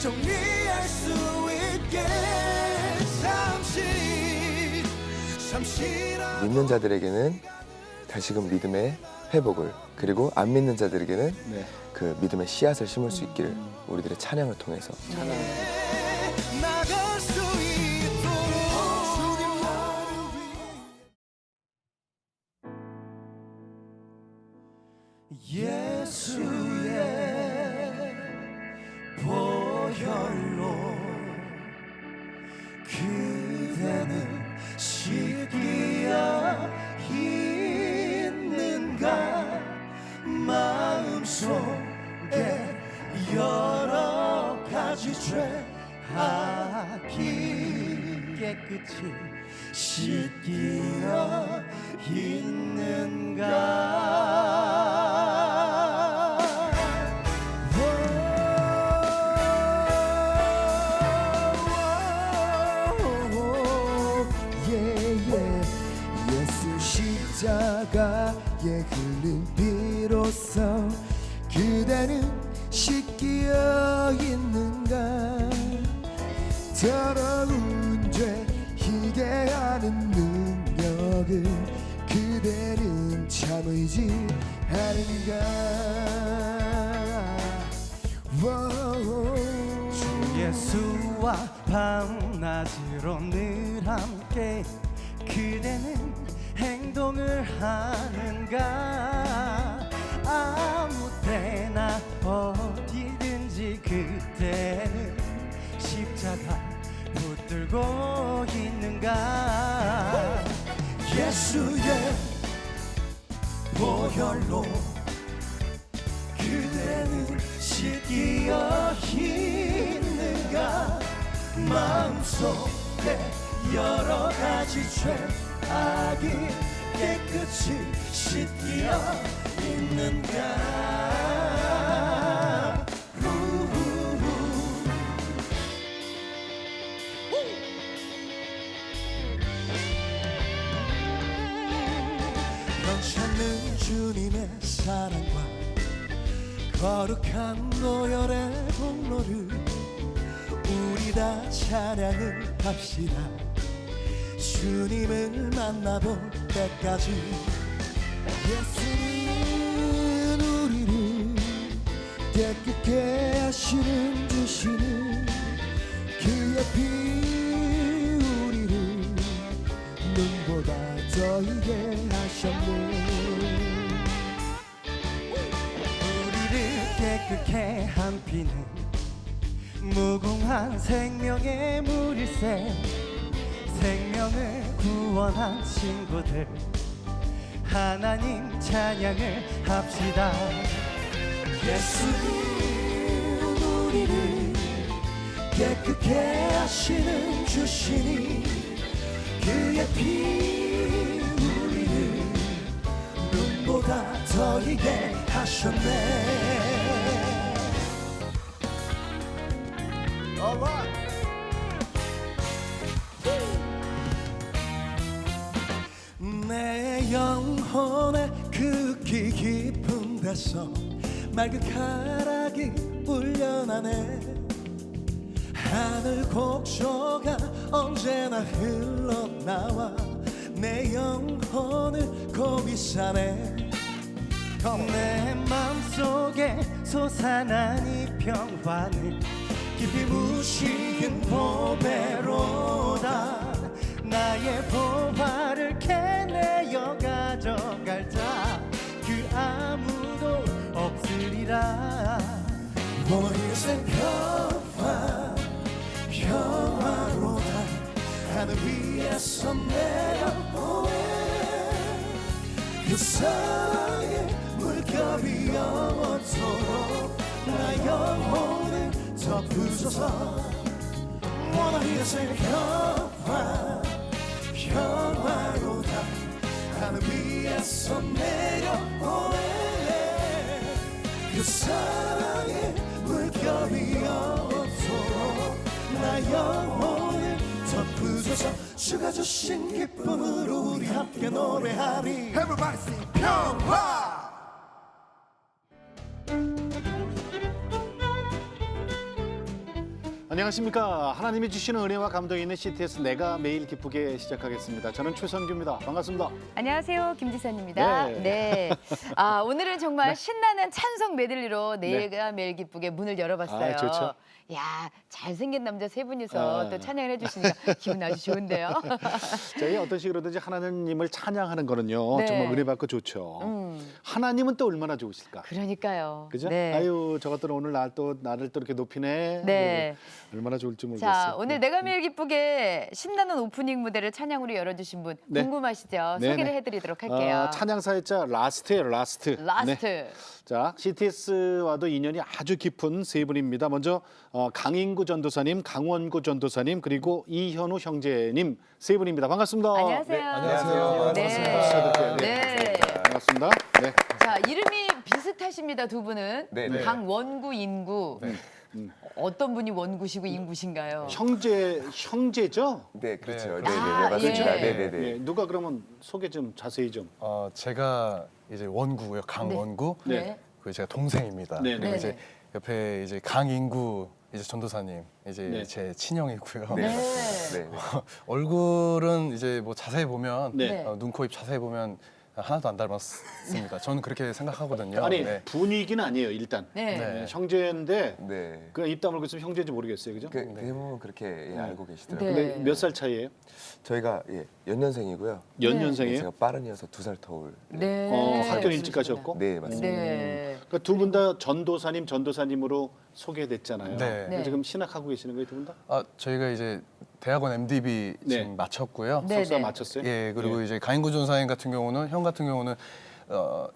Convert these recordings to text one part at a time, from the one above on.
정리할 수 있게 잠시라도. 믿는 자들에게는 다시금 믿음의 회복을, 그리고 안 믿는 자들에게는 네. 그 믿음의 씨앗을 심을 수 있기를 우리들의 찬양을 통해서. 나갈 수 있도록 주님 나를 위해 예수의 보혈로 그대는 시기야 있는가 마음속에 여러 가지 죄악이 깨끗이 씻기어 있는가. 예수 십자가에 흘린 피로써 그대는 씻기어 있는가. 더러운 죄 희게 하는 능력을 그대는 참으지 않은가. 주 예수와 밤낮으로 늘 함께 그대는 행동을 하는가. 아무 때나 어디든지 그대는 십자가 붙들고 있는가. 예수의 보혈로 그대는 씻기어 있는가. 마음속에 여러 가지 죄악이 깨끗이 씻기어 있는가. 넘쳐는 주님의 사랑과 거룩한 노열의 공로를 우리 다 찬양을 합시다. 주님을 만나볼 때까지. 예수는 우리를 깨끗게 하시는 주시는 그의 피 우리를 눈보다 더 희게 하셨네. 우리를 깨끗게 한 피는 무궁한 생명의 물일세. 생명을 구원한 친구들 하나님 찬양을 합시다. 예수는 우리를 깨끗게 하시는 주시니 그의 피 우리를 눈보다 더 희게 하셨네. Alright. 내 영혼의 극히 깊은 데서 말그카락이 울려나네. 하늘 곡조가 언제나 흘러나와 내 영혼을 고비사네. 내 맘속에 솟아난 이 평화는 깊이 무식은 보배로다. 나의 보화를 캐내어 가져갈 자 그 아무도 없으리라. 원이생 평화 평화로다. 하늘 위에서 내려보내 그 사랑의 물결이 영원토록 나 영혼을 덮으소서. 원이생 평화 평화로다. 하늘 위에서 내려오네 그 사랑의 물결이 영원토록 나 영혼을 덮으소서. 주가 주신 기쁨으로 우리 함께 노래하리. Everybody sing 평화. 안녕하십니까. 하나님이 주시는 은혜와 감동이 있는 CTS 내가 매일 기쁘게 시작하겠습니다. 저는 최선규입니다. 반갑습니다. 안녕하세요, 김지선입니다. 네. 네. 오늘은 정말 신나는 찬송 메들리로 내가 매일 기쁘게 문을 열어봤어요. 아, 좋죠. 야, 잘생긴 남자 세 분이서 또 찬양을 해주시니까 기분 아주 좋은데요. 저희 어떤 식으로든지 하나님을 찬양하는 거는요. 네. 정말 은혜 받고 좋죠. 하나님은 또 얼마나 좋으실까. 그러니까요. 그죠? 네. 아유, 저것들은 오늘 나를 또 이렇게 높이네. 네. 얼마나 좋을지 모르겠어요. 자, 오늘 네. 내가 매일 기쁘게 신나는 오프닝 무대를 찬양으로 열어주신 분 네. 궁금하시죠? 네, 소개를 네. 해드리도록 할게요. 찬양사였자 라스트예요, 라스트. 라스트. 네. 자, CTS와도 인연이 아주 깊은 세 분입니다. 먼저 강인구 전도사님, 강원구 전도사님, 그리고 이현우 형제님 세 분입니다. 반갑습니다. 안녕하세요. 네. 안녕하세요. 네. 네. 반갑습니다. 네. 자, 이름이 비슷하십니다, 두 분은. 네, 네. 강원구, 인구. 어떤 분이 원구시고 인구신가요? 형제죠? 네, 그렇죠. 네. 네, 네, 아, 네, 맞습니다. 예. 네, 네, 네. 네. 누가 그러면 소개 좀 자세히 좀. 제가 이제 원구고요, 강원구. 네. 그리고 제가 동생입니다. 네, 그리고 네. 이제 옆에 이제 강인구 이제 전도사님 이제 네. 제 친형이고요. 네, 네. 맞습니다. 네, 네. 얼굴은 이제 뭐 자세히 보면 네. 눈, 코, 입 자세히 보면 하나도 안 닮았습니다. 저는 그렇게 생각하거든요. 아니 네. 분위기는 아니에요 일단. 네. 네. 형제인데 네. 그냥 입 다물고 있으면 형제인지 모르겠어요, 그죠? 대부분 그렇게 알고 계시더라고요. 네. 근데 몇 살 차이예요? 저희가 연년생이고요. 연년생이에요? 제가 빠른이어서 2살 터울. 네. 학교는 일찍 가셨고. 네, 맞습니다. 네. 그러니까 두 분 다 전도사님으로 소개됐잖아요. 네. 근데 지금 신학하고 계시는 거예요, 두 분 다? 저희가 이제 대학원 MDB 네. 지금 마쳤고요. 네. 석사 마쳤어요? 예, 그리고 예. 이제 강인구 전사님 같은 경우는 형 같은 경우는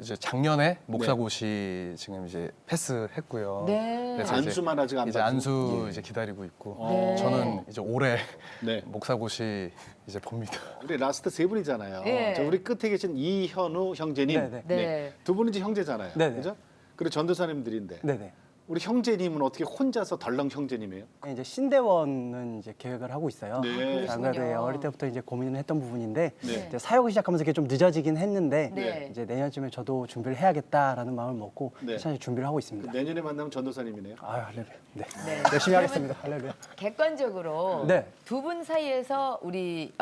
이제 작년에 목사고시 지금 이제 패스했고요. 네. 그래서 이제 안수만 아직 안 이제 받은. 안수 이제 기다리고 있고 네. 저는 이제 올해 네. 목사고시 이제 봅니다. 우리 라스트 세 분이잖아요. 예. 저 우리 끝에 계신 이현우 형제님. 네네. 네. 두 분은 이제 형제잖아요. 네네. 그죠? 그리고 전도사님들인데. 네네. 우리 형제님은 어떻게 혼자서 덜렁 형제님이에요? 이제 신대원은 이제 계획을 하고 있어요. 네. 안 그래도 그렇군요. 어릴 때부터 이제 고민을 했던 부분인데 네. 이제 사역을 시작하면서 이게 좀 늦어지긴 했는데 네. 이제 내년쯤에 저도 준비를 해야겠다라는 마음을 먹고 네. 사실 준비를 하고 있습니다. 내년에 만나면 전도사님이네요. 아유 할렐루야. 네. 네. 열심히 하겠습니다. 할렐루야. 객관적으로 네. 두 분 사이에서 우리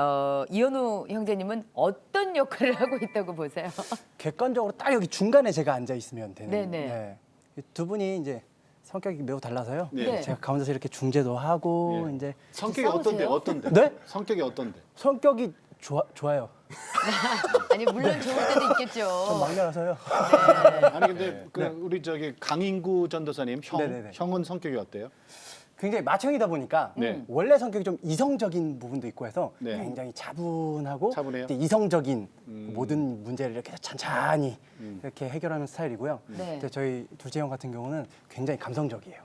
이현우 형제님은 어떤 역할을 하고 있다고 보세요? 객관적으로 딱 여기 중간에 제가 앉아 있으면 되는. 네네. 네. 두 분이 이제 성격이 매우 달라서요. 네. 제가 가운데서 이렇게 중재도 하고 네. 이제 성격이 싸우세요? 어떤데? 네? 성격이 어떤데? 성격이 좋아요. 아니 물론 좋을 때도 전 있겠죠. 막내라서요. 아니 근데 우리 저기 강인구 전도사님 네네네. 형은 성격이 어때요? 굉장히 맏형이다 보니까 네. 원래 성격이 좀 이성적인 부분도 있고 해서 네. 굉장히 차분하고 차분해요? 근데 이성적인 모든 문제를 이렇게 천천히 이렇게 해결하는 스타일이고요. 네. 근데 저희 둘째 형 같은 경우는 굉장히 감성적이에요.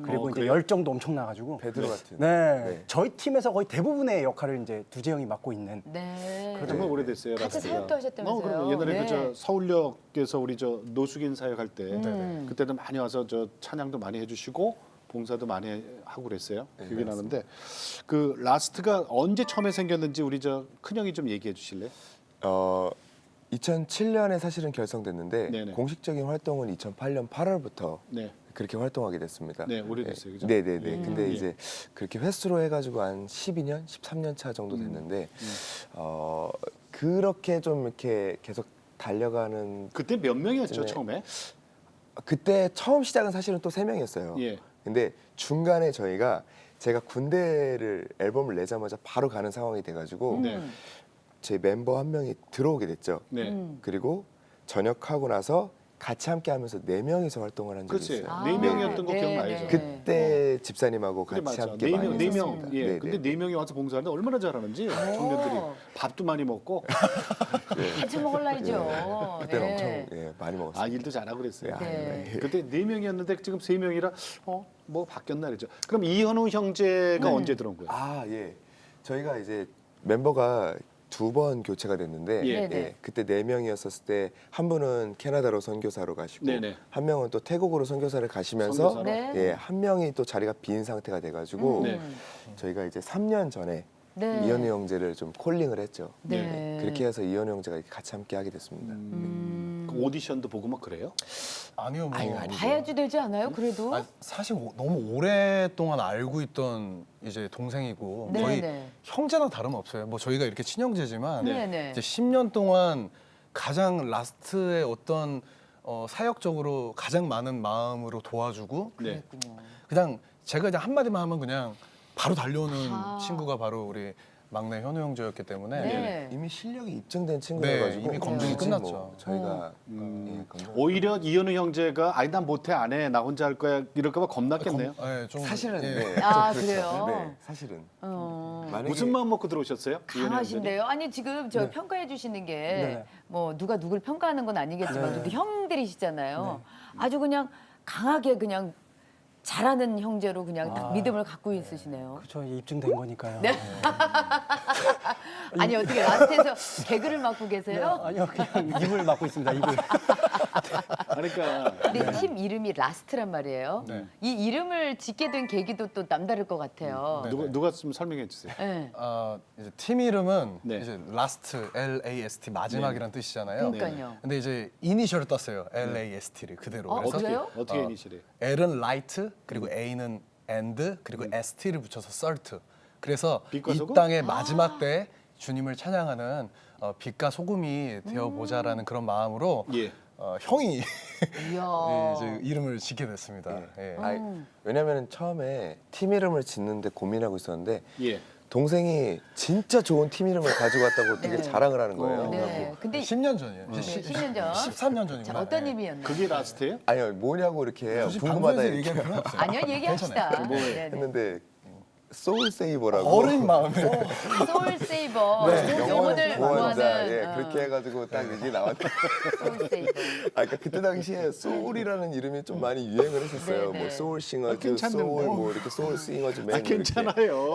그리고 이제 그래요? 열정도 엄청 나가지고 베드로 같은. 네. 네. 저희 팀에서 거의 대부분의 역할을 이제 둘째 형이 맡고 있는 네. 정말 오래됐어요. 같이 라스트가. 사역도 하셨다면서요? 그럼요. 옛날에 네. 그저 서울역에서 우리 저 노숙인 사역할 때 그때도 많이 와서 저 찬양도 많이 해주시고 봉사도 많이 하고 그랬어요. 네, 기억이 맞습니다. 나는데 그 라스트가 언제 처음에 생겼는지 우리 저 큰형이 좀 얘기해 주실래요? 2007년에 사실은 결성됐는데 네네. 공식적인 활동은 2008년 8월부터 네. 그렇게 활동하게 됐습니다. 네, 오래됐어요. 그죠? 네, 네, 네. 근데 예. 이제 그렇게 횟수로 해가지고 한 12년, 13년 차 정도 됐는데 그렇게 좀 이렇게 계속 달려가는 그때 몇 명이었죠, 네. 처음에? 그때 처음 시작은 사실은 또 3명이었어요. 예. 근데 중간에 제가 군대를 앨범을 내자마자 바로 가는 상황이 돼가지고 네. 제 멤버 한 명이 들어오게 됐죠. 네. 그리고 전역하고 나서 같이 함께 하면서 4명이서 활동을 한 적이 그렇지. 있어요. 네 명이었던 거 기억나죠? 그때 집사님하고 그래 같이 맞아. 함께 네 많이 명, 네 명. 했었습니다. 예. 네, 근데 네. 네 명이 와서 봉사하는데 얼마나 잘하는지 청년들이 밥도 많이 먹고 같이 먹을 날이죠. 그때는 네. 엄청 많이 먹었어요. 아 일도 잘하고 그랬어요. 네. 그때 네 명이었는데 지금 세 명이라 뭐 바뀌었나 그랬죠. 그럼 이현우 형제가 언제 들어온 거예요? 아 예. 저희가 이제 멤버가 2번 교체가 됐는데 예. 네네. 그때 4명이었었을 때 한 분은 캐나다로 선교사로 가시고 네네. 한 명은 또 태국으로 선교사를 가시면서 선교사로? 네. 예, 한 명이 또 자리가 빈 상태가 돼가지고 네. 저희가 이제 3년 전에 네. 이현우 형제를 좀 콜링을 했죠. 네. 그렇게 해서 이현우 형제가 이렇게 같이 함께 하게 됐습니다. 그 오디션도 보고 막 그래요? 아니요, 뭐. 아유, 아니죠. 봐야지 되지 않아요? 그래도. 아, 사실 너무 오랫동안 알고 있던 이제 동생이고 네, 거의 네. 형제나 다름없어요. 뭐 저희가 이렇게 친형제지만 네, 네. 이제 10년 동안 가장 라스트의 어떤 사역적으로 가장 많은 마음으로 도와주고 네. 그랬군요. 그냥 제가 이제 한마디만 하면 그냥 바로 달려오는 아. 친구가 바로 우리 막내 현우 형제였기 때문에 네. 이미 실력이 입증된 친구여가지고 이미 검증이 굳이 끝났죠. 뭐 저희가 예, 검증. 오히려 이현우 형제가 아니 난 못해 안 해 나 혼자 할 거야 이럴까봐 겁났겠네요. 네, 좀 사실은 예. 네, 아, 좀 그래요? 네, 사실은 만약에 무슨 마음 먹고 들어오셨어요? 이현우 형제는? 강하신데요. 아니 지금 저 평가해 주시는 게 네. 뭐 누가 누굴 평가하는 건 아니겠지만 네. 그래도 형들이시잖아요. 아주 그냥 강하게 그냥 잘하는 형제로 그냥 딱 믿음을 갖고 있으시네요. 그렇죠. 입증된 거니까요. 네. 아니 어떻게 라스트에서 개그를 맡고 계세요? 아니요, 그냥 입을 막고 있습니다. 입을. 그러니까 근데 팀 이름이 라스트란 말이에요. 네. 이 이름을 짓게 된 계기도 또 남다를 것 같아요. 누가 좀 설명해 주세요. 네. 이제 팀 이름은 네. 이제 last LAST 마지막이라는 뜻이잖아요. 그러니까요. 근데 이제 이니셜을 떴어요. LAST를 그대로. 어, 그래요? 어떻게 이니셜이? L은 light 그리고 A는 and 그리고 ST를 붙여서 salt. 그래서 빛과 이 소금? 땅의 마지막 때 주님을 찬양하는 빛과 소금이 되어 보자라는 그런 마음으로 예. 형이 이야. 이제 이름을 짓게 됐습니다. 예. 왜냐면 처음에 팀 이름을 짓는데 고민하고 있었는데 예. 동생이 진짜 좋은 팀 이름을 가지고 왔다고 되게 네. 자랑을 하는 거예요. 네. 근데 10년 전이에요. 네, 10년 전. 13년 전이구나. 자, 어떤 예. 의미였나요? 그게 라스트예요? 아니요, 뭐냐고 이렇게 굳이 궁금하다 방송에서 이렇게 얘기할 필요 없어요. 아니요, 얘기합시다. 뭐예요? 네, 네. 했는데 소울 세이버라고 어린 마음에 소울 세이버. 영혼을 영혼을 구원자 구하는 예, 그렇게 해가지고 딱 이게 나왔는데 소울 세이버. 그러니까 그때 당시에 소울이라는 이름이 좀 많이 유행을 했었어요. 네, 뭐 네. 소울 싱어즈, 괜찮는데. 소울 뭐 이렇게 소울 싱어즈 맨 아 이렇게. 괜찮아요.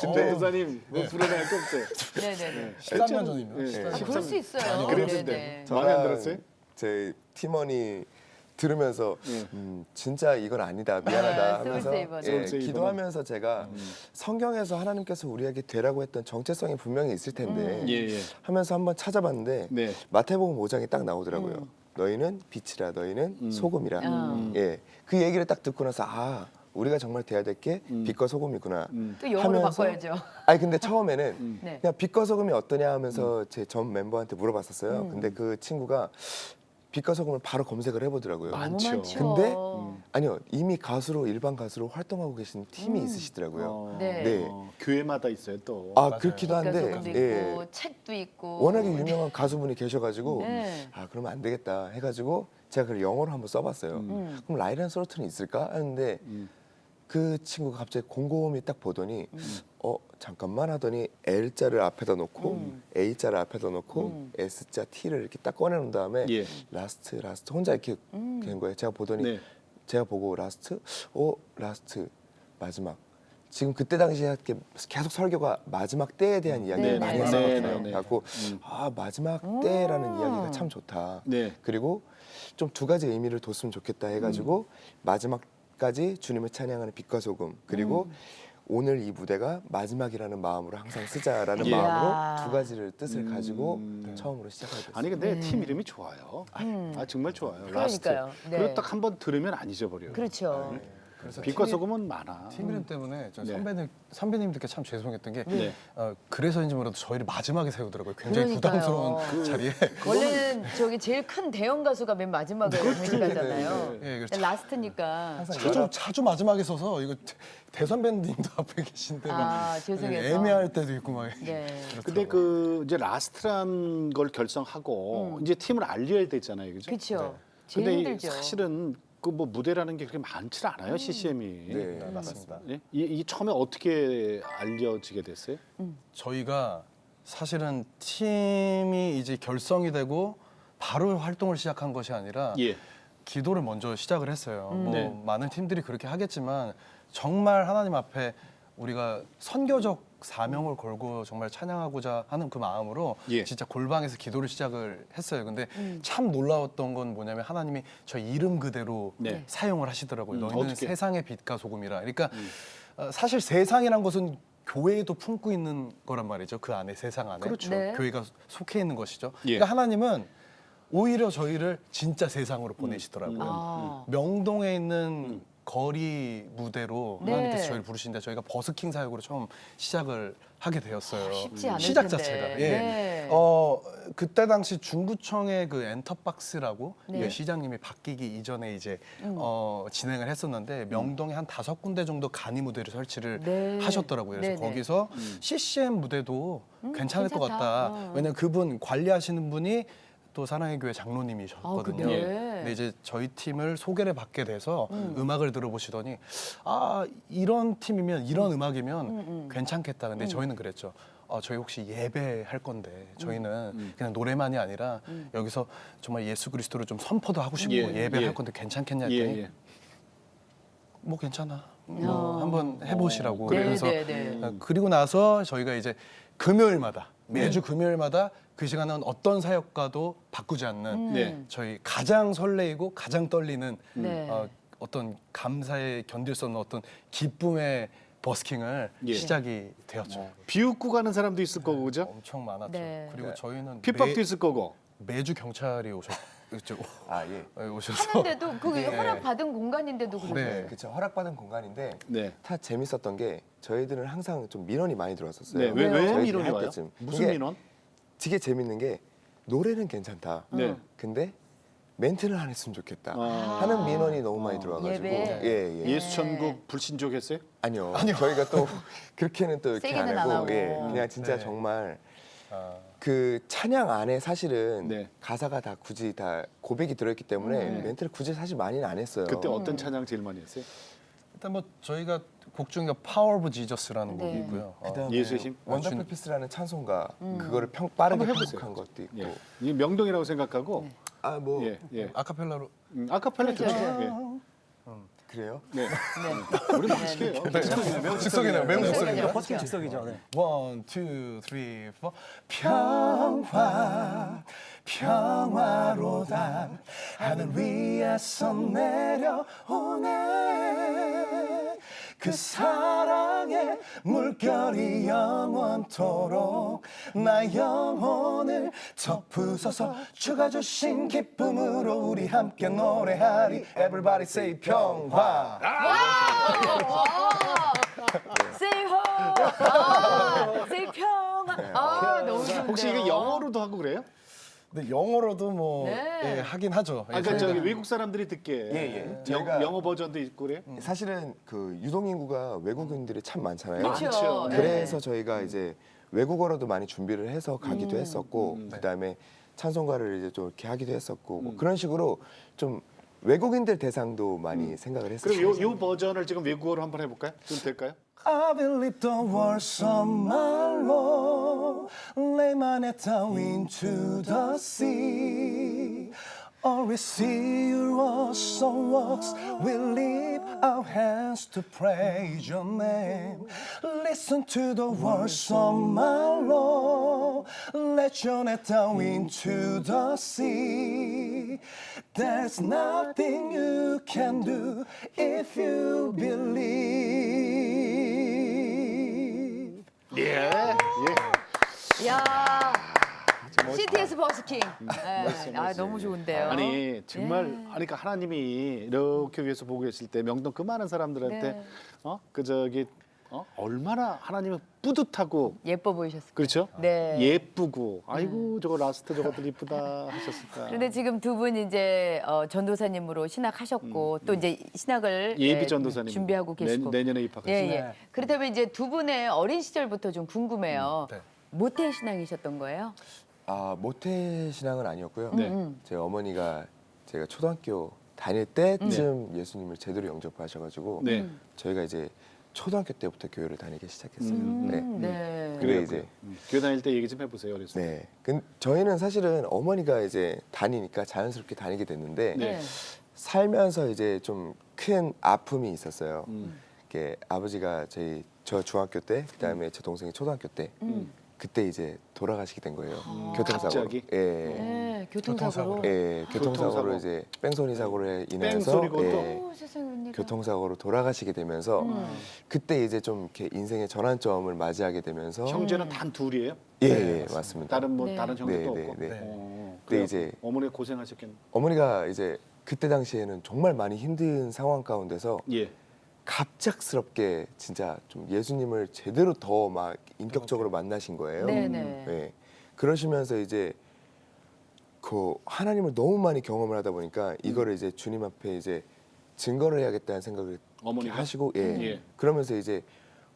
전도사님 뭐 불안할 거 없어요. 네네네. 13년 전입니다. 예. 아, 그럴 수 있어요. 아니, 그랬는데. 네네. 마음에 안 들었어요? 제 팀원이 들으면서 예. 진짜 이건 아니다 미안하다 아, 하면서 소울세이버는. 소울세이버는. 기도하면서 제가 성경에서 하나님께서 우리에게 되라고 했던 정체성이 분명히 있을 텐데 예, 예. 하면서 한번 찾아봤는데 네. 마태복음 5장이 딱 나오더라고요. 너희는 빛이라 너희는 소금이라. 예, 그 얘기를 딱 듣고 나서 우리가 정말 돼야 될 게 빛과 소금이구나. 또 영어로 하면서 바꿔야죠. 아니 근데 처음에는 네. 그냥 빛과 소금이 어떠냐 하면서 제 전 멤버한테 물어봤었어요. 근데 그 친구가 빛과 소금을 바로 검색을 해보더라고요. 너무 많죠. 많죠. 근데 아니요, 이미 가수로 일반 가수로 활동하고 계신 팀이 있으시더라고요. 어, 네. 네. 교회마다 있어요 또. 그렇기도 빛과 한데 소금도 예, 있고 책도 있고. 워낙에 유명한 가수분이 계셔가지고 네. 그러면 안 되겠다 해가지고 제가 그걸 영어로 한번 써봤어요. 그럼 라이런 솔트는 있을까 했는데 그 친구가 갑자기 곰곰이 딱 보더니 잠깐만 하더니 L자를 앞에다 놓고 A자를 앞에다 놓고 S자 T를 이렇게 딱 꺼내놓은 다음에 예. 라스트 혼자 이렇게 된 거예요. 제가 보더니 네. 제가 보고 라스트 마지막 지금 그때 당시에 이렇게 계속 설교가 마지막 때에 대한 이야기를 네, 많이 네, 했었거든요. 네, 네. 그래갖고 마지막 때라는 이야기가 참 좋다. 네. 그리고 좀 두 가지 의미를 뒀으면 좋겠다 해가지고 마지막까지 주님을 찬양하는 빛과 소금 그리고 오늘 이 무대가 마지막이라는 마음으로 항상 쓰자라는 예. 마음으로 이야. 두 가지를 뜻을 가지고 처음으로 시작하게 됐어요. 아니 근데 팀 이름이 좋아요. 정말 좋아요. 그러니까요. 라스트. 네. 그리고 딱 한 번 들으면 안 잊어버려요. 그렇죠. 그래서 빛과 팀이- 소금은 많아. 팀 이름 때문에 저 네. 선배님들께 참 죄송했던 게 네. 그래서인지 몰라도 저희를 마지막에 세우더라고요. 굉장히 그러니까요. 부담스러운 자리에. 원래는 저기 제일 큰 대형 가수가 맨 마지막에 공식하잖아요. 예, 이거 근데 라스트니까. 자주 마지막에 서서 이거 대선배님도 앞에 계신데 막 죄송해서. 애매할 때도 있고 막. 네. 근데 그 이제 라스트란 걸 결성하고 이제 팀을 알려야 되잖아요, 그죠? 그렇죠. 제일 근데 힘들죠. 사실은 그 뭐 무대라는 게 그렇게 많지 않아요, CCM이. 네, 맞습니다. 예? 이 처음에 어떻게 알려지게 됐어요? 저희가 사실은 팀이 이제 결성이 되고 바로 활동을 시작한 것이 아니라 예. 기도를 먼저 시작을 했어요. 뭐 네. 많은 팀들이 그렇게 하겠지만 정말 하나님 앞에 우리가 선교적 사명을 걸고 정말 찬양하고자 하는 그 마음으로 예. 진짜 골방에서 기도를 시작을 했어요. 근데 참 놀라웠던 건 뭐냐면 하나님이 저 이름 그대로 네. 사용을 하시더라고요. 너희는 어떻게? 세상의 빛과 소금이라. 그러니까 사실 세상이란 것은 교회도 품고 있는 거란 말이죠. 그 안에 세상 안에 그렇죠. 네. 교회가 속해 있는 것이죠. 예. 그러니까 하나님은 오히려 저희를 진짜 세상으로 보내시더라고요. 아. 명동에 있는 거리 무대로 네. 하나님께서 저희를 부르시는데 저희가 버스킹 사역으로 처음 시작을 하게 되었어요. 쉽지 않을 시작 텐데. 자체가. 예. 네. 그때 당시 중구청의 그 엔터박스라고 네. 그 시장님이 바뀌기 이전에 이제 진행을 했었는데 명동에 한 5군데 정도 간이 무대를 설치를 네. 하셨더라고요. 그래서 네네. 거기서 CCM 무대도 괜찮을 것 괜찮다. 같다. 어. 왜냐면 그분 관리하시는 분이 또 사랑의 교회 장로님이셨거든요. 아, 그래요? 근데 이제 저희 팀을 소개를 받게 돼서 음악을 들어보시더니 아 이런 팀이면 이런 음악이면 괜찮겠다. 근데 저희는 그랬죠. 저희 혹시 예배할 건데 저희는 그냥 노래만이 아니라 여기서 정말 예수 그리스도를 좀 선포도 하고 싶고 예, 예배를 예. 할 건데 괜찮겠냐 예, 했더니 예. 뭐 괜찮아. 뭐 한번 해보시라고. 네, 그래서 네, 네. 그리고 나서 저희가 이제 금요일마다 매주 금요일마다 그 시간은 어떤 사역과도 바꾸지 않는 네. 저희 가장 설레이고 가장 떨리는 네. 어떤 감사에 견딜 수 없는 어떤 기쁨의 버스킹을 예. 시작이 되었죠. 비웃고 가는 사람도 있을 거고 그죠? 엄청 많았죠. 네. 그리고 저희는 핍박도 있을 거고. 매주 경찰이 오셨죠. 아 예. 오셔서 하는데도 그게 네. 허락 받은 공간인데도 그러세요. 네. 그쵸, 허락받은 공간인데 네. 다 재밌었던 게 저희들은 항상 좀 민원이 많이 들어왔었어요. 네. 왜 저희들이 민원이 할 와요? 때쯤. 무슨 이게 민원? 되게 재밌는 게 노래는 괜찮다. 네. 근데 멘트는 안 했으면 좋겠다 아. 하는 민원이 너무 많이 들어와가지고 예배. 예, 예. 예수천국 불신족 했어요? 아니요. 저희가 또 그렇게는 또 이렇게 안 세게는 안 하고 하고. 예, 그냥 진짜 네. 정말 아, 그 찬양 안에 사실은 네. 가사가 다 굳이 다 고백이 들어있기 때문에 멘트를 굳이 사실 많이는 안 했어요. 그때 어떤 찬양 제일 많이 했어요? 일단 뭐 저희가 곡 중에 Power of Jesus라는 네. 곡이 있고요. 그다음에 예수의 힘? 원더풀 피스라는 찬송가 그거를 빠르게 한번 해보세요. 편곡한 것도 있고 예. 이 명동이라고 생각하고 아 뭐 예, 예. 아카펠라로 아카펠라 좋죠. 예. 그래요? 네. 우리 맛있게요. 즉석이네요. 매우 즉석이네요. 버스킹 즉석이죠. 네. 1, 2, 3, 4 평화 평화로다 하늘 위에서 내려오네 그 사랑의 물결이 영원토록 나 영혼을 덮으소서 주가 주신 기쁨으로 우리 함께 노래하리 Everybody say 평화 Say ho. Say 평화. 너무 좋은데요. 혹시 이게 영어로도 하고 그래요? 근데 영어로도 뭐 네. 예, 하긴 하죠. 아, 그러니까 저기 외국 사람들이 듣게 예. 영어 버전도 있고 그래요? 사실은 그 유동 인구가 외국인들이 참 많잖아요. 그렇죠. 그래서 저희가 이제 외국어로도 많이 준비를 해서 가기도 음. 했었고 그다음에 찬송가를 이제 좀 이렇게 하기도 했었고 음. 뭐 그런 식으로 좀 외국인들 대상도 많이 생각을 했었어요. 그럼 요 버전을 지금 외국어로 한번 해볼까요? 좀 될까요? I believe the words of my Lord lay my net down into the sea. Always see your awesome works. We lift our hands to praise your name. Listen to the words of my Lord. Let your net down into the sea. There's nothing you can do if you believe. 예. 야. CTS 버스킹. 아 너무 좋은데요. 아니 정말 아니 그러니까 하나님이 이렇게 위에서 보고 계실 때 명동 그 많은 사람들한테 네. 그 저기 얼마나 하나님은 뿌듯하고 예뻐 보이셨을 그렇죠? 네. 예쁘고 아이고 저거 라스트 저것들 이쁘다 하셨을까. 그런데 지금 두 분 이제 전도사님으로 신학하셨고 또 이제 신학을 예비 전도사님 준비하고 계시고 내년에 입학하시죠. 예, 예. 그렇다면 이제 두 분의 어린 시절부터 좀 궁금해요. 네. 모태 신앙이셨던 거예요? 아 모태 신앙은 아니었고요. 네. 제 어머니가 제가 초등학교 다닐 때쯤 예수님을 제대로 영접하셔가지고 네. 저희가 이제 초등학교 때부터 교회를 다니기 시작했어요. 네. 네. 그래 이제 교회 다닐 때 얘기 좀 해보세요. 그래서. 네. 저희는 사실은 어머니가 이제 다니니까 자연스럽게 다니게 됐는데 네. 살면서 이제 좀 큰 아픔이 있었어요. 이렇게 아버지가 저 중학교 때, 그다음에 제 동생이 초등학교 때 그때 이제 돌아가시게 된 거예요. 교통사고로. 갑자기? 예. 네, 교통사고로. 예, 교통사고로 교통사고. 이제 뺑소니 사고로 인해서 뺑소니고 또. 예, 오, 세상에 웬일이야. 교통사고로 돌아가시게 되면서 그때 이제 좀 이렇게 인생의 전환점을 맞이하게 되면서 형제는 단 둘이에요? 예, 예, 맞습니다. 다른 뭐 네. 다른 형제도 네, 없고. 네, 네. 어, 근데 그래갖고 이제 어머니가 고생하셨겠네. 어머니가 이제 그때 당시에는 정말 많이 힘든 상황 가운데서 예. 갑작스럽게 진짜 좀 예수님을 제대로 더 막 인격적으로 만나신 거예요. 네네. 예. 그러시면서 이제 그 하나님을 너무 많이 경험을 하다 보니까 이거를 이제 주님 앞에 이제 증거를 해야겠다는 생각을 어머니가? 하시고 예. 예. 그러면서 이제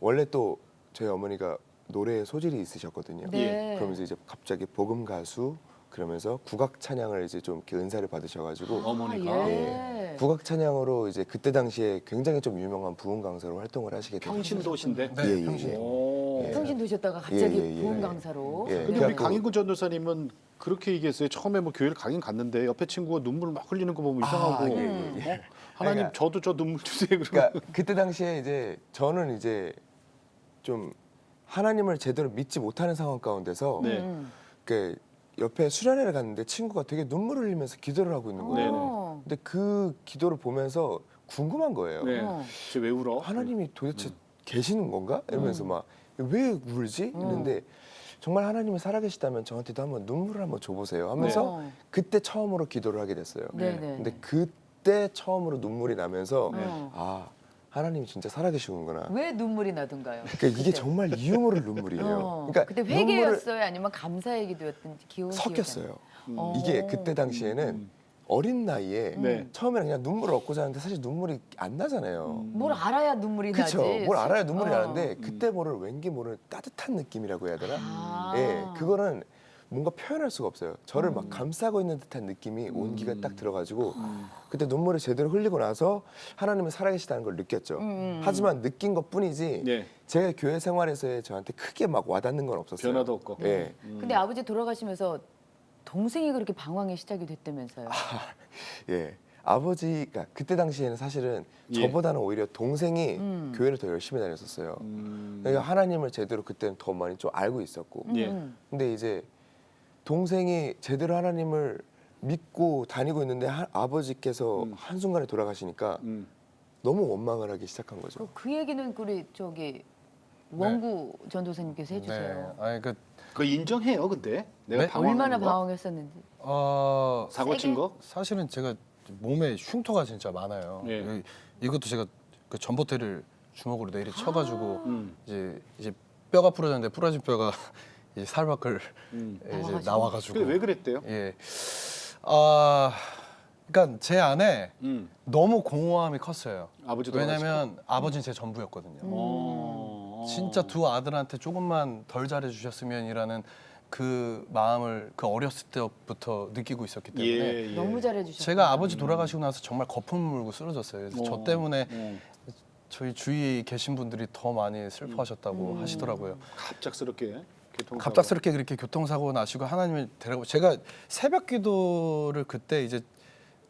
원래 또 저희 어머니가 노래에 소질이 있으셨거든요. 네. 그러면서 이제 갑자기 복음 가수 그러면서 국악 찬양을 이제 좀 이렇게 은사를 받으셔가지고 어머니가? 아, 예. 국악 찬양으로 이제 그때 당시에 굉장히 좀 유명한 부흥 강사로 활동을 하시게 됐어요. 평신도신데. 예, 예, 예. 오. 평신 도셨다가 갑자기 예, 예, 예. 부흥 강사로. 예. 근데 우리 그래갖고- 강인구 전도사님은 그렇게 얘기했어요. 처음에 뭐 교회를 가긴 갔는데 옆에 친구가 눈물 막 흘리는 거 보면 이상하고 예, 예, 예. 어? 하나님 그러니까- 저도 저 눈물 주세요. 그러고 그러니까 그때 당시에 이제 저는 이제 좀 하나님을 제대로 믿지 못하는 상황 가운데서 네. 그 옆에 수련회를 갔는데 친구가 되게 눈물을 흘리면서 기도를 하고 있는 거예요. 어. 근데 그 기도를 보면서 궁금한 거예요. 네. 어. 쟤왜 울어? 하나님이 도대체 계시는 건가? 이러면서 막 왜 울지? 이랬는데 정말 하나님이 살아계시다면 저한테도 한번 눈물을 한번 줘보세요 하면서 네. 그때 처음으로 기도를 하게 됐어요. 네네. 근데 그때 처음으로 눈물이 나면서 네. 아 하나님이 진짜 살아계시는구나. 왜 눈물이 나던가요? 그러니까 이게 그때? 정말 이유 모를 눈물이에요. 그러니까 그때 눈물을 회개였어요, 아니면 감사의 기도였든지 기호 섞였어요. 어. 이게 그때 당시에는 어린 나이에 네. 처음에는 그냥 눈물을 얻고 자는데 사실 눈물이 안 나잖아요. 뭘 알아야 눈물이 그렇죠. 나지. 뭘 알아야 눈물이 어. 나는데 그때 모를 왠기 모를 따뜻한 느낌이라고 해야 되나? 아. 예, 그거는 뭔가 표현할 수가 없어요. 저를 막 감싸고 있는 듯한 느낌이 온기가 딱 들어가지고 그때 눈물을 제대로 흘리고 나서 하나님은 살아계시다는 걸 느꼈죠. 하지만 느낀 것뿐이지 네. 제 교회 생활에서의 저한테 크게 막 와닿는 건 없었어요. 변화도 없고. 예. 근데 아버지 돌아가시면서 동생이 그렇게 방황이 시작이 됐다면서요. 예. 아버지가 그때 당시에는 사실은 예. 저보다는 오히려 동생이 교회를 더 열심히 다녔었어요. 그러니까 하나님을 제대로 그때는 더 많이 좀 알고 있었고. 예. 근데 이제 동생이 제대로 하나님을 믿고 다니고 있는데 아버지께서 한순간에 돌아가시니까 너무 원망을 하기 시작한 거죠. 그 얘기는 우리 저기 원구 전도사님께서 해주세요. 네. 아니 그거 인정해요, 근데 내가 네? 방황하는 얼마나 거? 방황했었는지. 사고 친 거? 사실은 제가 몸에 흉터가 진짜 많아요. 예. 이것도 제가 그 전봇대를 주먹으로 내리 쳐가지고 음. 이제 뼈가 부러졌는데 부러진 뼈가 이제 살 밖을 이제 나와가지고. 근데 왜 그랬대요? 예. 그러니까 제 안에 너무 공허함이 컸어요. 아버지 왜냐면 아버지는 제 전부였거든요. 진짜 두 아들한테 조금만 덜 잘해주셨으면이라는 그 마음을 그 어렸을 때부터 느끼고 있었기 때문에 예, 예. 너무 잘해주셨어요. 제가 아버지 돌아가시고 나서 정말 거품 물고 쓰러졌어요. 그래서 저 때문에 저희 주위에 계신 분들이 더 많이 슬퍼하셨다고 하시더라고요. 갑작스럽게 교통사고. 갑작스럽게 그렇게 교통사고 나시고 하나님을 데려고 제가 새벽 기도를 그때 이제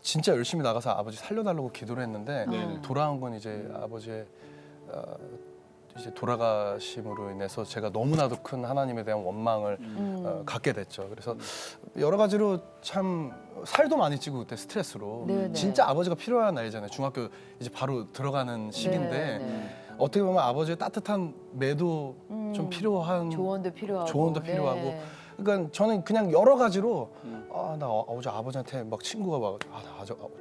진짜 열심히 나가서 아버지 살려달라고 기도를 했는데 네네. 돌아온 건 이제 아버지의 이제 돌아가심으로 인해서 제가 너무나도 큰 하나님에 대한 원망을 갖게 됐죠. 그래서 여러 가지로 참 살도 많이 찌고 그때 스트레스로 네네. 진짜 아버지가 필요한 나이잖아요. 중학교 이제 바로 들어가는 시기인데 네. 어떻게 보면 아버지의 따뜻한 매도 좀 필요한 조언도 필요하고. 조언도 네. 필요하고 그러니까 저는 그냥 여러 가지로 나 어제 아버지한테 막 친구가 막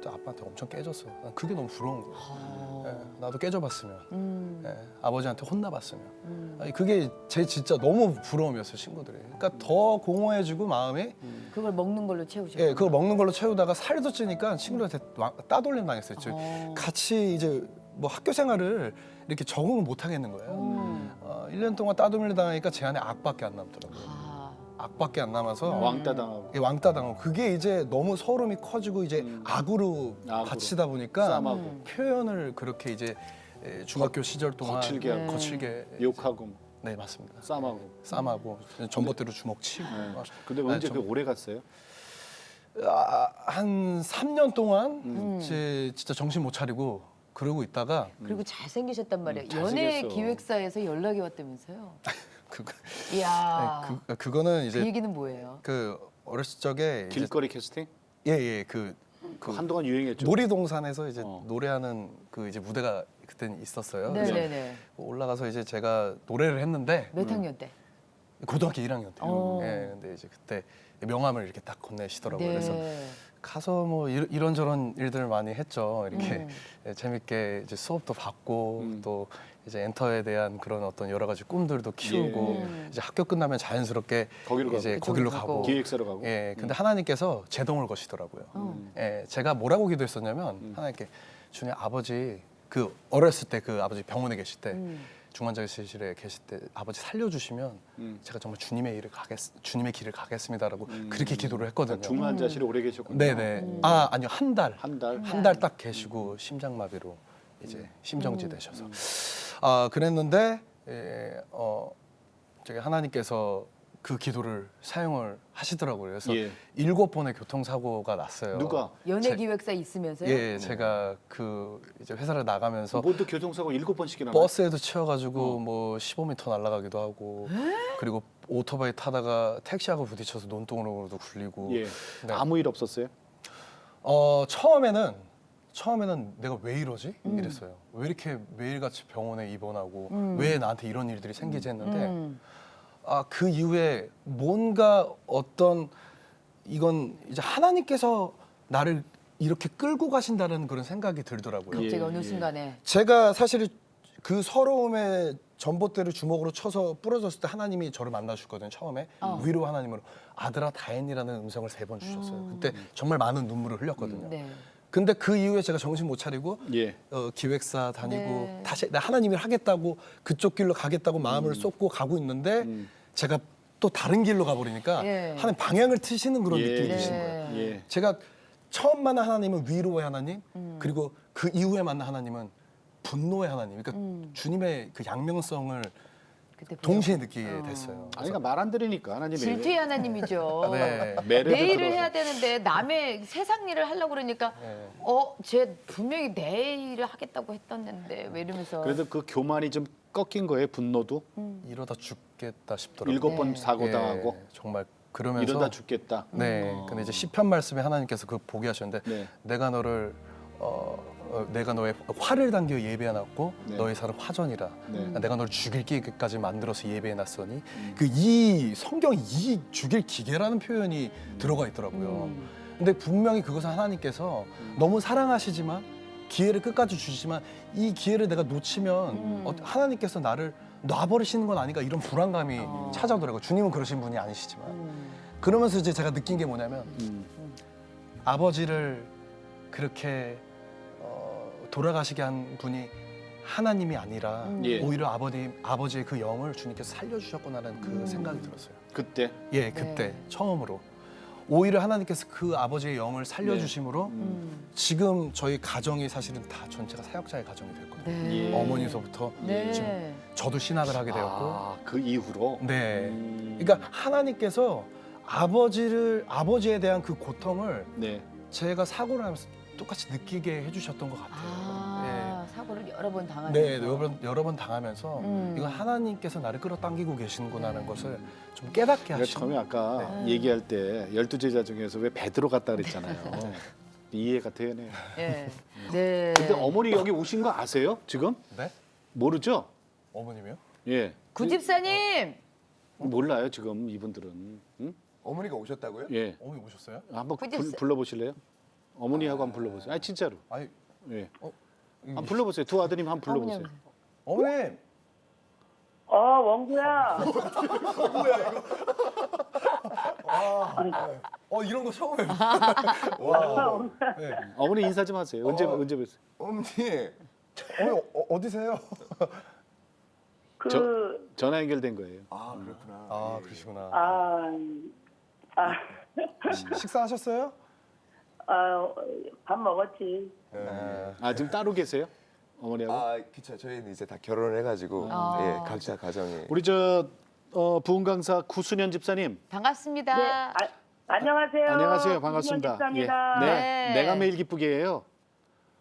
나 아빠한테 엄청 깨졌어. 난 그게 너무 부러운 거예요. 예, 나도 깨져봤으면 예, 아버지한테 혼나봤으면 아니, 그게 제 진짜 너무 부러움이었어요 친구들이. 그러니까 더 공허해지고 마음이 그걸 먹는 걸로 채우셨고. 예, 그걸 먹는 걸로 채우다가 살도 찌니까 친구들한테 따돌림 당했어요. 같이 이제 뭐 학교 생활을 이렇게 적응을 못 하겠는 거예요. 1년 동안 따돌림 당하니까 제 안에 악밖에 안 남더라고요. 악밖에 안 남아서 왕따 당하고. 예, 왕따 당하고 그게 이제 너무 서름이 커지고 이제 악으로 갇히다 보니까 싸움하고. 표현을 그렇게 이제 중학교 시절 동안 거칠게 하고. 거칠게 욕하고 네 맞습니다. 싸움하고. 싸움하고 전봇대로 주먹 치고 근데 언제 그 오래 갔어요? 한 3년 동안 이제 진짜 정신 못 차리고 그러고 있다가 그리고 잘생기셨단 말이에요. 연예 잘생겼어. 기획사에서 연락이 왔다면서요. 이야. 그거는 그 이제 얘기는 뭐예요? 그 어렸을 적에 이제 길거리 캐스팅? 예예 그 한동안 유행했죠. 놀이동산에서 이제 어. 노래하는 그 이제 무대가 그땐 있었어요. 네네네. 올라가서 이제 제가 노래를 했는데 몇 학년 때? 고등학교 1학년 때. 오. 예, 근데 이제 그때 명함을 이렇게 딱 건네시더라고요. 네. 그래서 가서 뭐 이런저런 일들을 많이 했죠. 이렇게 예, 재밌게 이제 수업도 받고 또 이제 엔터에 대한 그런 어떤 여러 가지 꿈들도 키우고 예. 이제 학교 끝나면 자연스럽게 거기로 이제 가고. 거기로 그쪽으로 가고. 가고. 기획사로 가고. 예, 근데 하나님께서 제동을 거시더라고요. 예, 제가 뭐라고 기도했었냐면 하나님께 주님 아버지 그 어렸을 때 그 아버지 병원에 계실 때 중환자실에 계실 때 아버지 살려주시면 제가 정말 주님의 길을 가겠습니다라고 그렇게 기도를 했거든요. 중환자실에 오래 계셨군요. 네네. 아니요 한 달. 한 달. 한 달 딱 계시고 심장마비로 이제 심정지 되셔서 아 그랬는데 저기 하나님께서 그 기도를 사용을 하시더라고요. 그래서 예. 7번의 교통사고가 났어요. 누가? 연예기획사 있으면서요? 예, 제가 그 이제 회사를 나가면서 모두 교통사고 7번씩이나 나요? 버스에도 치여가지고 뭐 15m 날아가기도 하고 그리고 오토바이 타다가 택시하고 부딪혀서 논두렁으로도 굴리고 예. 네. 아무 일 없었어요? 처음에는 내가 왜 이러지? 이랬어요. 왜 이렇게 매일같이 병원에 입원하고 왜 나한테 이런 일들이 생기지 했는데 그 이후에 뭔가 어떤 이건 이제 하나님께서 나를 이렇게 끌고 가신다는 그런 생각이 들더라고요. 예. 갑자기 어느 순간에. 제가 사실 그 서러움에 전봇대를 주먹으로 쳐서 부러졌을 때 하나님이 저를 만나주셨거든요. 처음에 위로 하나님으로 아들아 다행이라는 음성을 3번 주셨어요. 그때 정말 많은 눈물을 흘렸거든요. 네. 근데 그 이후에 제가 정신 못 차리고 예. 기획사 다니고 네. 다시 나 하나님을 하겠다고 그쪽 길로 가겠다고 마음을 쏟고 가고 있는데 제가 또 다른 길로 가버리니까 예. 하나님 방향을 트시는 그런 예. 느낌이 네. 드신 거예요. 예. 제가 처음 만난 하나님은 위로의 하나님, 그리고 그 이후에 만난 하나님은 분노의 하나님. 그러니까 주님의 그 양명성을 그때 동시에 느끼게 됐어요. 아니 그러니까 말 안 들으니까 하나님이. 질투의 하나님이죠. 네. 매를 내일을 들어서. 해야 되는데 남의 세상 일을 하려고 그러니까 네. 쟤 분명히 내 일을 하겠다고 했던데 왜 이러면서 그래도 그 교만이 좀 꺾인 거예요. 분노도. 이러다 죽겠다 싶더라고요. 7번 사고 당하고 정말 그러면서 이러다 죽겠다. 네. 근데 이제 시편 말씀에 하나님께서 그 보게 하셨는데 네. 내가 너를 내가 너의 화를 당겨 예배해놨고 네. 너의 살은 화전이라. 네. 내가 너를 죽일 기계까지 만들어서 예배해놨으니 그 이 성경 이 죽일 기계라는 표현이 들어가 있더라고요. 근데 분명히 그것은 하나님께서 너무 사랑하시지만 기회를 끝까지 주시지만 이 기회를 내가 놓치면 하나님께서 나를 놔버리시는 건 아닌가 이런 불안감이 찾아오더라고요. 주님은 그러신 분이 아니시지만. 그러면서 이제 제가 느낀 게 뭐냐면 아버지를 그렇게 돌아가시게 한 분이 하나님이 아니라 예. 오히려 아버지의 그 영을 주님께서 살려주셨구나라는 그 생각이 들었어요. 그때. 예, 그때 처음으로 오히려 하나님께서 그 아버지의 영을 살려주심으로 지금 저희 가정이 사실은 다 전체가 사역자의 가정이 됐거든요. 네. 예. 어머니서부터 네. 지금 저도 신학을 하게 되었고, 그 이후로. 네, 그러니까 하나님께서 아버지에 대한 그 고통을 네. 제가 사고를 하면서 똑같이 느끼게 해주셨던 것 같아요. 사고를 여러 번 네, 당하면서 여러 번 당하면서 이건 하나님께서 나를 끌어당기고 계시는구나라는 것을 좀 깨닫게 제가 하시고. 처음에 아까 얘기할 때 12제자 중에서 왜 베드로 갔다 그랬잖아요. 이해가 되네요. 예. 네. 근데 어머니 여기 오신 거 아세요? 지금? 네? 모르죠? 어머님이요? 예. 구집사님 몰라요, 지금 이분들은. 응? 어머니가 오셨다고요? 예. 어머니 오셨어요? 한번 구집사. 불러보실래요? 어머니하고 한번 불러보세요. 아니 진짜로. 아니, 예. 한번 불러보세요. 두 아드님 한번 불러보세요. 어머님. 원구야. 이런 거 처음 해요. 와. 네. 어머니 인사 좀 하세요. 언제 뵀어요? 어머니 어머니 어디세요? 전화 연결된 거예요. 아 그렇구나. 아, 그러시구나. 식사하셨어요? 밥 먹었지. 아 지금 따로 계세요? 어머니하고? 아 그쵸. 저희는 이제 다 결혼을 해가지고 예 각자 가정이. 우리 부흥 강사 구순현 집사님. 반갑습니다. 네, 안녕하세요. 안녕하세요. 반갑습니다. 집사입니다. 네. 네. 내가 매일 기쁘게 해요.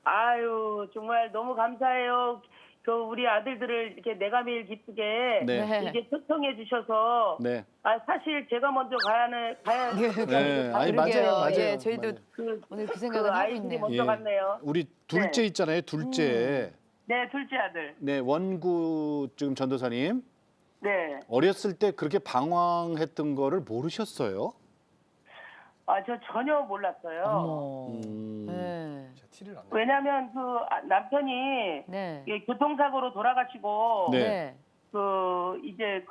아유 정말 너무 감사해요. 그 우리 아들들을 이렇게 내가 매일 기쁘게 네. 이렇게 초청해 주셔서 네. 사실 제가 먼저 가야 네. 아니, 그러게요. 맞아요. 예, 저희도 그, 오늘 그 그 생각을 하고 아이들이 있네요. 먼저 갔네요. 우리 둘째 있잖아요. 둘째. 네, 둘째 아들. 네, 원구 지금 전도사님. 네. 어렸을 때 그렇게 방황했던 거를 모르셨어요? 저 전혀 몰랐어요. 어머. 음. 네. 티를 안 왜냐하면 그 남편이 네. 이게 교통사고로 돌아가시고 네. 이제